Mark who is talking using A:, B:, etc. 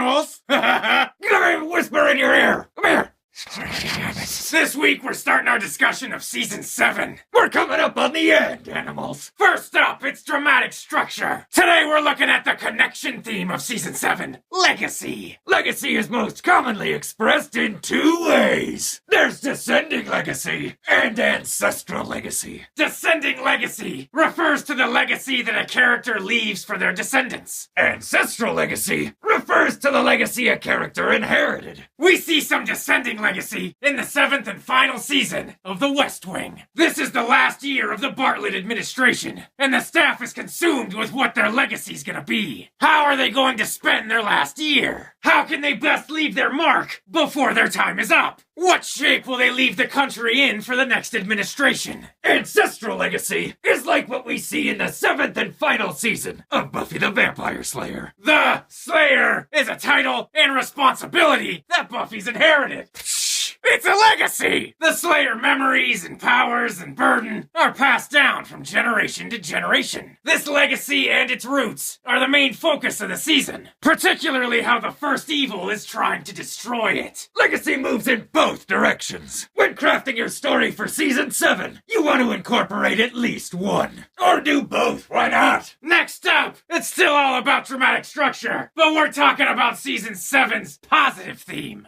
A: animals! Let me whisper in your ear! Come here! This week we're starting our discussion of Season 7. We're coming up on the end, animals. First up, it's dramatic structure. Today we're looking at the connection theme of Season 7, legacy. Legacy is most commonly expressed in two ways. There's descending legacy and ancestral legacy. Descending legacy refers to the legacy that a character leaves for their descendants. Ancestral legacy refers to the legacy a character inherited. We see some descending legacy in the 7th and final season of The West Wing. This is the last year of the Bartlett administration, and the staff is consumed with what their legacy's gonna be. How are they going to spend their last year? How can they best leave their mark before their time is up? What shape will they leave the country in for the next administration? Ancestral legacy is like what we see in the 7th and final season of Buffy the Vampire Slayer. The Slayer is a title and responsibility that Buffy's inherited. It's a legacy! The Slayer memories and powers and burden are passed down from generation to generation. This legacy and its roots are the main focus of the season, particularly how the first evil is trying to destroy it. Legacy moves in both directions. When crafting your story for Season 7, you want to incorporate at least one. Or do both, why not? Next up, it's still all about dramatic structure, but we're talking about Season 7's positive theme.